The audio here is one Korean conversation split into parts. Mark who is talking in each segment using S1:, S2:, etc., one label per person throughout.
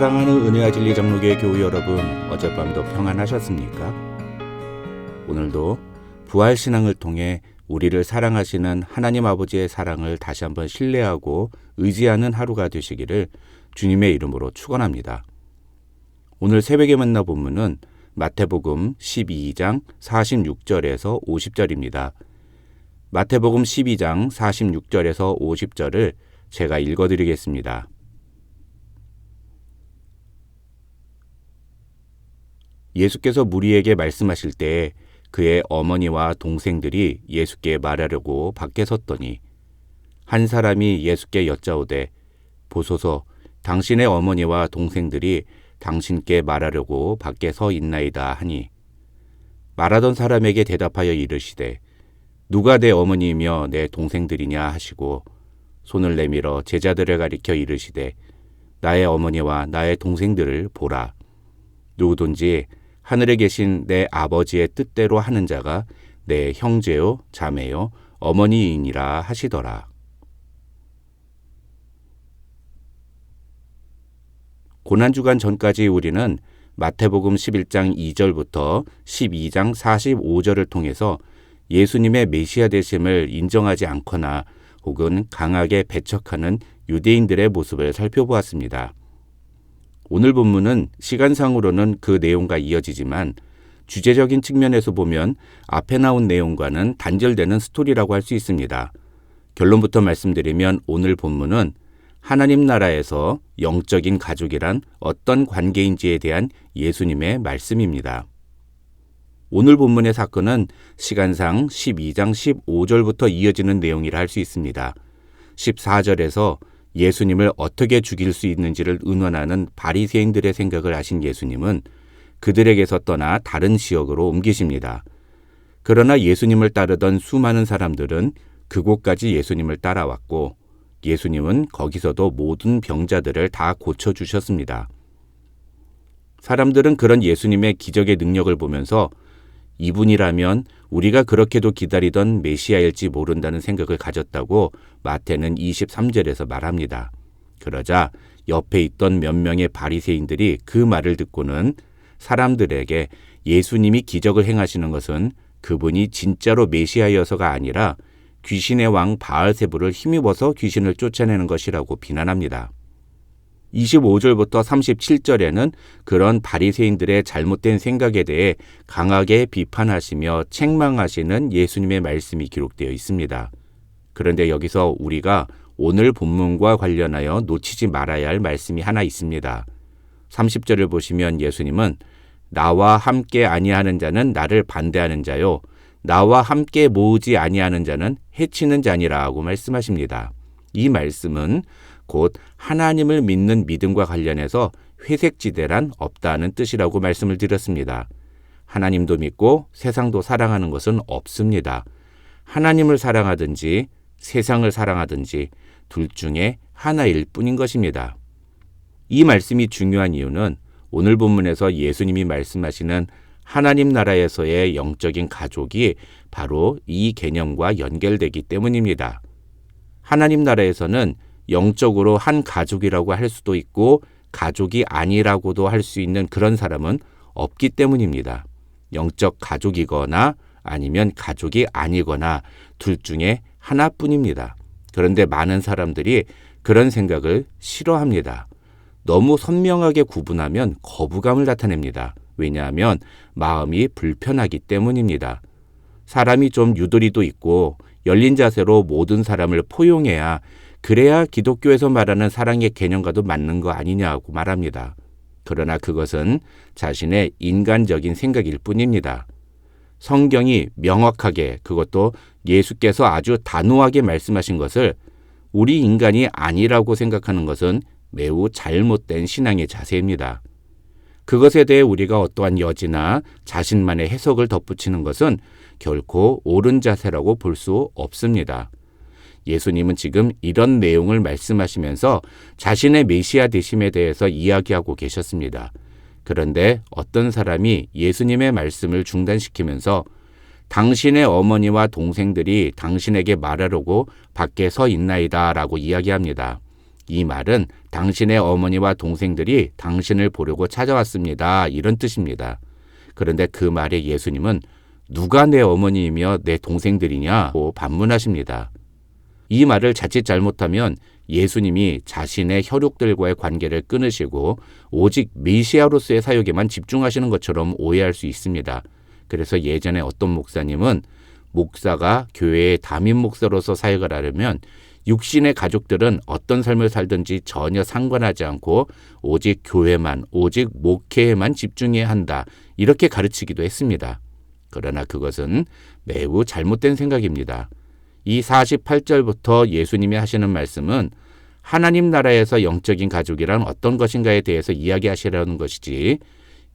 S1: 사랑하는 은혜와 진리 장로교회 교우 여러분, 어젯밤도 평안하셨습니까? 오늘도 부활신앙을 통해 우리를 사랑하시는 하나님 아버지의 사랑을 다시 한번 신뢰하고 의지하는 하루가 되시기를 주님의 이름으로 축원합니다. 오늘 새벽에 만나 본문은 마태복음 12장 46절에서 50절입니다. 마태복음 12장 46절에서 50절을 제가 읽어드리겠습니다. 예수께서 무리에게 말씀하실 때 그의 어머니와 동생들이 예수께 말하려고 밖에 섰더니 한 사람이 예수께 여짜오되 보소서 당신의 어머니와 동생들이 당신께 말하려고 밖에 서 있나이다 하니 말하던 사람에게 대답하여 이르시되 누가 내 어머니이며 내 동생들이냐 하시고 손을 내밀어 제자들을 가리켜 이르시되 나의 어머니와 나의 동생들을 보라. 누구든지 하늘에 계신 내 아버지의 뜻대로 하는 자가 내 형제요 자매요 어머니이니라 하시더라. 고난주간 전까지 우리는 마태복음 11장 2절부터 12장 45절을 통해서 예수님의 메시아 되심을 인정하지 않거나 혹은 강하게 배척하는 유대인들의 모습을 살펴보았습니다. 오늘 본문은 시간상으로는 그 내용과 이어지지만 주제적인 측면에서 보면 앞에 나온 내용과는 단절되는 스토리라고 할 수 있습니다. 결론부터 말씀드리면 오늘 본문은 하나님 나라에서 영적인 가족이란 어떤 관계인지에 대한 예수님의 말씀입니다. 오늘 본문의 사건은 시간상 12장 15절부터 이어지는 내용이라 할 수 있습니다. 14절에서 예수님을 어떻게 죽일 수 있는지를 의논하는 바리새인들의 생각을 아신 예수님은 그들에게서 떠나 다른 지역으로 옮기십니다. 그러나 예수님을 따르던 수많은 사람들은 그곳까지 예수님을 따라왔고 예수님은 거기서도 모든 병자들을 다 고쳐주셨습니다. 사람들은 그런 예수님의 기적의 능력을 보면서 이분이라면 우리가 그렇게도 기다리던 메시아일지 모른다는 생각을 가졌다고 마태는 23절에서 말합니다. 그러자 옆에 있던 몇 명의 바리새인들이 그 말을 듣고는 사람들에게 예수님이 기적을 행하시는 것은 그분이 진짜로 메시아여서가 아니라 귀신의 왕 바알세불을 힘입어서 귀신을 쫓아내는 것이라고 비난합니다. 25절부터 37절에는 그런 바리새인들의 잘못된 생각에 대해 강하게 비판하시며 책망하시는 예수님의 말씀이 기록되어 있습니다. 그런데 여기서 우리가 오늘 본문과 관련하여 놓치지 말아야 할 말씀이 하나 있습니다. 30절을 보시면 예수님은 나와 함께 아니하는 자는 나를 반대하는 자요 나와 함께 모으지 아니하는 자는 해치는 자니라 고 말씀하십니다. 이 말씀은 곧 하나님을 믿는 믿음과 관련해서 회색지대란 없다는 뜻이라고 말씀을 드렸습니다. 하나님도 믿고 세상도 사랑하는 것은 없습니다. 하나님을 사랑하든지 세상을 사랑하든지 둘 중에 하나일 뿐인 것입니다. 이 말씀이 중요한 이유는 오늘 본문에서 예수님이 말씀하시는 하나님 나라에서의 영적인 가족이 바로 이 개념과 연결되기 때문입니다. 하나님 나라에서는 영적으로 한 가족이라고 할 수도 있고 가족이 아니라고도 할 수 있는 그런 사람은 없기 때문입니다. 영적 가족이거나 아니면 가족이 아니거나 둘 중에 하나뿐입니다. 그런데 많은 사람들이 그런 생각을 싫어합니다. 너무 선명하게 구분하면 거부감을 나타냅니다. 왜냐하면 마음이 불편하기 때문입니다. 사람이 좀 유도리도 있고 열린 자세로 모든 사람을 포용해야 그래야 기독교에서 말하는 사랑의 개념과도 맞는 거 아니냐고 말합니다. 그러나 그것은 자신의 인간적인 생각일 뿐입니다. 성경이 명확하게 그것도 예수께서 아주 단호하게 말씀하신 것을 우리 인간이 아니라고 생각하는 것은 매우 잘못된 신앙의 자세입니다. 그것에 대해 우리가 어떠한 여지나 자신만의 해석을 덧붙이는 것은 결코 옳은 자세라고 볼 수 없습니다. 예수님은 지금 이런 내용을 말씀하시면서 자신의 메시아 되심에 대해서 이야기하고 계셨습니다. 그런데 어떤 사람이 예수님의 말씀을 중단시키면서 당신의 어머니와 동생들이 당신에게 말하려고 밖에 서 있나이다 라고 이야기합니다. 이 말은 당신의 어머니와 동생들이 당신을 보려고 찾아왔습니다. 이런 뜻입니다. 그런데 그 말에 예수님은 누가 내 어머니이며 내 동생들이냐고 반문하십니다. 이 말을 자칫 잘못하면 예수님이 자신의 혈육들과의 관계를 끊으시고 오직 메시아로서의 사역에만 집중하시는 것처럼 오해할 수 있습니다. 그래서 예전에 어떤 목사님은 목사가 교회의 담임 목사로서 사역을 하려면 육신의 가족들은 어떤 삶을 살든지 전혀 상관하지 않고 오직 교회만, 오직 목회에만 집중해야 한다. 이렇게 가르치기도 했습니다. 그러나 그것은 매우 잘못된 생각입니다. 이 48절부터 예수님이 하시는 말씀은 하나님 나라에서 영적인 가족이란 어떤 것인가에 대해서 이야기하시려는 것이지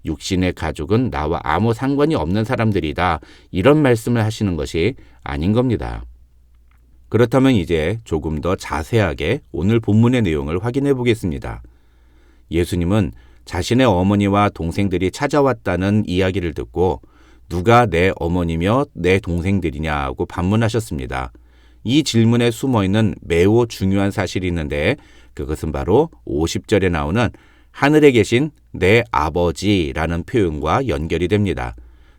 S1: 육신의 가족은 나와 아무 상관이 없는 사람들이다. 이런 말씀을 하시는 것이 아닌 겁니다. 그렇다면 이제 조금 더 자세하게 오늘 본문의 내용을 확인해 보겠습니다. 예수님은 자신의 어머니와 동생들이 찾아왔다는 이야기를 듣고 누가 내 어머니며 내 동생들이냐고 반문하셨습니다. 이 질문에 숨어있는 매우 중요한 사실이 있는데 그것은 바로 50절에 나오는 하늘에 계신 내 아버지라는 표현과 연결이 됩니다.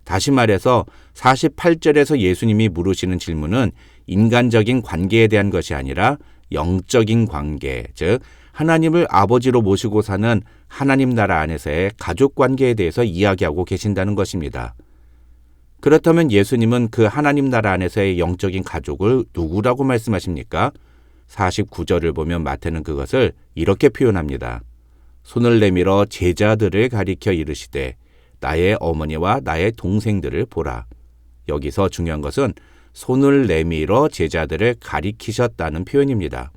S1: 다시 말해서 48절에서 예수님이 물으시는 질문은 인간적인 관계에 대한 것이 아니라 영적인 관계, 즉 하나님을 아버지로 모시고 사는 하나님 나라 안에서의 가족 관계에 대해서 이야기하고 계신다는 것입니다. 그렇다면 예수님은 그 하나님 나라 안에서의 영적인 가족을 누구라고 말씀하십니까? 49절을 보면 마태는 그것을 이렇게 표현합니다. 손을 내밀어 제자들을 가리켜 이르시되 나의 어머니와 나의 동생들을 보라. 여기서 중요한 것은 손을 내밀어 제자들을 가리키셨다는 표현입니다.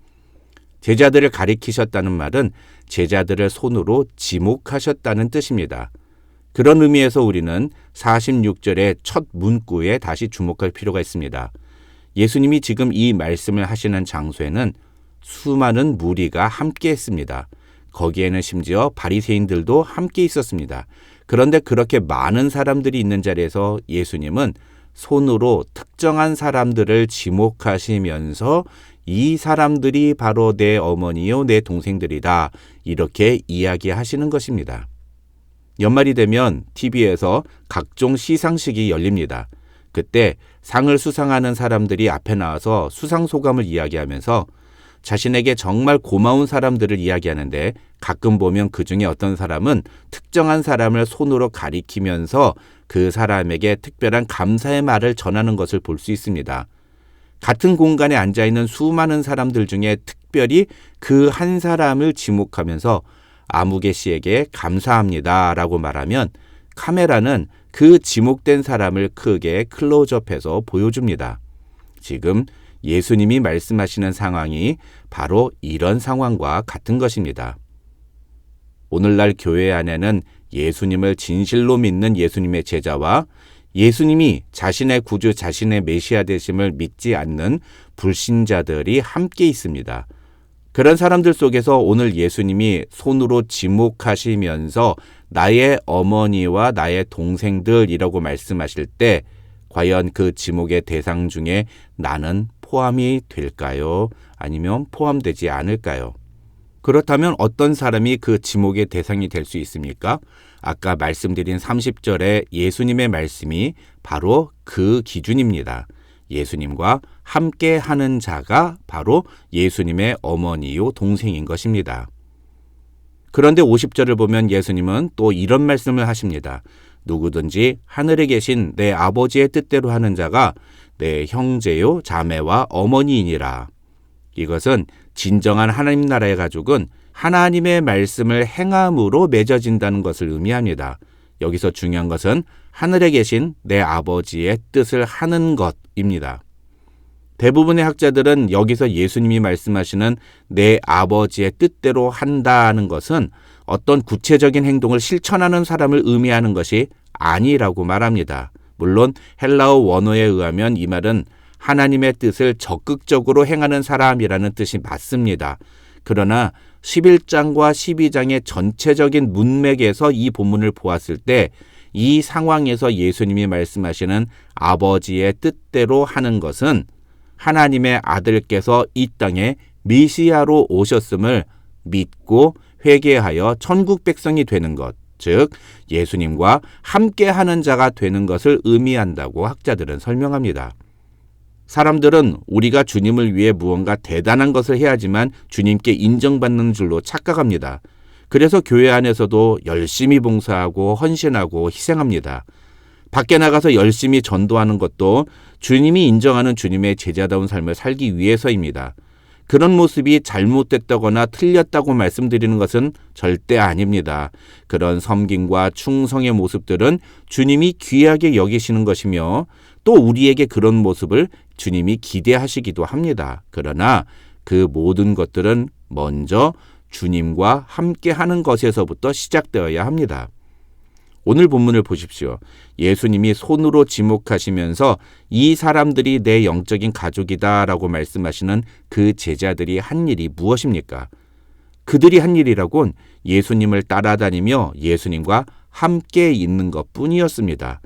S1: 제자들을 가리키셨다는 말은 제자들을 손으로 지목하셨다는 뜻입니다. 그런 의미에서 우리는 46절의 첫 문구에 다시 주목할 필요가 있습니다. 예수님이 지금 이 말씀을 하시는 장소에는 수많은 무리가 함께 했습니다. 거기에는 심지어 바리새인들도 함께 있었습니다. 그런데 그렇게 많은 사람들이 있는 자리에서 예수님은 손으로 특정한 사람들을 지목하시면서 이 사람들이 바로 내 어머니요 내 동생들이다 이렇게 이야기하시는 것입니다. 연말이 되면 TV에서 각종 시상식이 열립니다. 그때 상을 수상하는 사람들이 앞에 나와서 수상 소감을 이야기하면서 자신에게 정말 고마운 사람들을 이야기하는데 가끔 보면 그 중에 어떤 사람은 특정한 사람을 손으로 가리키면서 그 사람에게 특별한 감사의 말을 전하는 것을 볼 수 있습니다. 같은 공간에 앉아있는 수많은 사람들 중에 특별히 그 한 사람을 지목하면서 아무개 씨에게 감사합니다 라고 말하면 카메라는 그 지목된 사람을 크게 클로즈업해서 보여줍니다. 지금 예수님이 말씀하시는 상황이 바로 이런 상황과 같은 것입니다. 오늘날 교회 안에는 예수님을 진실로 믿는 예수님의 제자와 예수님이 자신의 구주, 자신의 메시아 되심을 믿지 않는 불신자들이 함께 있습니다. 그런 사람들 속에서 오늘 예수님이 손으로 지목하시면서 나의 어머니와 나의 동생들이라고 말씀하실 때 과연 그 지목의 대상 중에 나는 포함이 될까요? 아니면 포함되지 않을까요? 그렇다면 어떤 사람이 그 지목의 대상이 될 수 있습니까? 아까 말씀드린 30절의 예수님의 말씀이 바로 그 기준입니다. 예수님과 함께 하는 자가 바로 예수님의 어머니요 동생인 것입니다. 그런데 50절을 보면 예수님은 또 이런 말씀을 하십니다. 누구든지 하늘에 계신 내 아버지의 뜻대로 하는 자가 내 형제요 자매와 어머니이니라. 이것은 진정한 하나님 나라의 가족은 하나님의 말씀을 행함으로 맺어진다는 것을 의미합니다. 여기서 중요한 것은 하늘에 계신 내 아버지의 뜻을 하는 것입니다. 대부분의 학자들은 여기서 예수님이 말씀하시는 내 아버지의 뜻대로 한다는 것은 어떤 구체적인 행동을 실천하는 사람을 의미하는 것이 아니라고 말합니다. 물론 헬라어 원어에 의하면 이 말은 하나님의 뜻을 적극적으로 행하는 사람이라는 뜻이 맞습니다. 그러나 11장과 12장의 전체적인 문맥에서 이 본문을 보았을 때 이 상황에서 예수님이 말씀하시는 아버지의 뜻대로 하는 것은 하나님의 아들께서 이 땅에 메시아로 오셨음을 믿고 회개하여 천국 백성이 되는 것, 즉 예수님과 함께하는 자가 되는 것을 의미한다고 학자들은 설명합니다. 사람들은 우리가 주님을 위해 무언가 대단한 것을 해야지만 주님께 인정받는 줄로 착각합니다. 그래서 교회 안에서도 열심히 봉사하고 헌신하고 희생합니다. 밖에 나가서 열심히 전도하는 것도 주님이 인정하는 주님의 제자다운 삶을 살기 위해서입니다. 그런 모습이 잘못됐다거나 틀렸다고 말씀드리는 것은 절대 아닙니다. 그런 섬김과 충성의 모습들은 주님이 귀하게 여기시는 것이며 또 우리에게 그런 모습을 주님이 기대하시기도 합니다. 그러나 그 모든 것들은 먼저 주님과 함께하는 것에서부터 시작되어야 합니다. 오늘 본문을 보십시오. 예수님이 손으로 지목하시면서 이 사람들이 내 영적인 가족이다 라고 말씀하시는 그 제자들이 한 일이 무엇입니까? 그들이 한 일이라곤 예수님을 따라다니며 예수님과 함께 있는 것뿐이었습니다.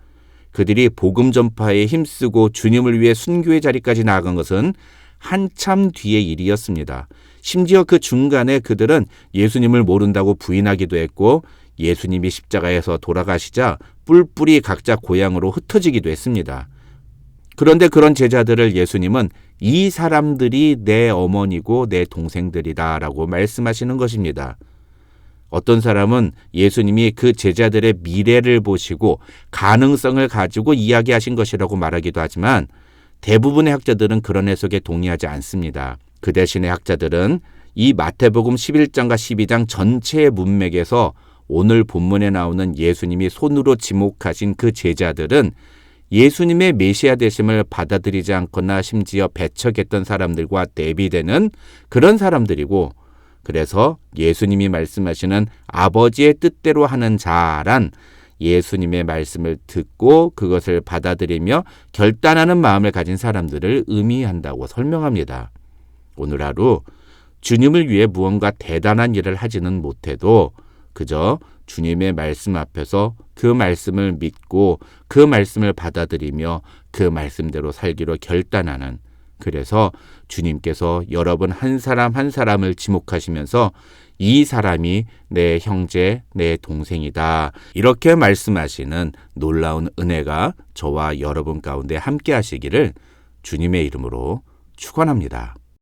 S1: 그들이 복음 전파에 힘쓰고 주님을 위해 순교의 자리까지 나아간 것은 한참 뒤의 일이었습니다. 심지어 그 중간에 그들은 예수님을 모른다고 부인하기도 했고 예수님이 십자가에서 돌아가시자 뿔뿔이 각자 고향으로 흩어지기도 했습니다. 그런데 그런 제자들을 예수님은 이 사람들이 내 어머니고 내 동생들이다 라고 말씀하시는 것입니다. 어떤 사람은 예수님이 그 제자들의 미래를 보시고 가능성을 가지고 이야기하신 것이라고 말하기도 하지만 대부분의 학자들은 그런 해석에 동의하지 않습니다. 그 대신에 학자들은 이 마태복음 11장과 12장 전체의 문맥에서 오늘 본문에 나오는 예수님이 손으로 지목하신 그 제자들은 예수님의 메시아 되심을 받아들이지 않거나 심지어 배척했던 사람들과 대비되는 그런 사람들이고, 그래서 예수님이 말씀하시는 아버지의 뜻대로 하는 자란 예수님의 말씀을 듣고 그것을 받아들이며 결단하는 마음을 가진 사람들을 의미한다고 설명합니다. 오늘 하루 주님을 위해 무언가 대단한 일을 하지는 못해도 그저 주님의 말씀 앞에서 그 말씀을 믿고 그 말씀을 받아들이며 그 말씀대로 살기로 결단하는, 그래서 주님께서 여러분 한 사람 한 사람을 지목하시면서 이 사람이 내 형제, 내 동생이다 이렇게 말씀하시는 놀라운 은혜가 저와 여러분 가운데 함께 하시기를 주님의 이름으로 축원합니다.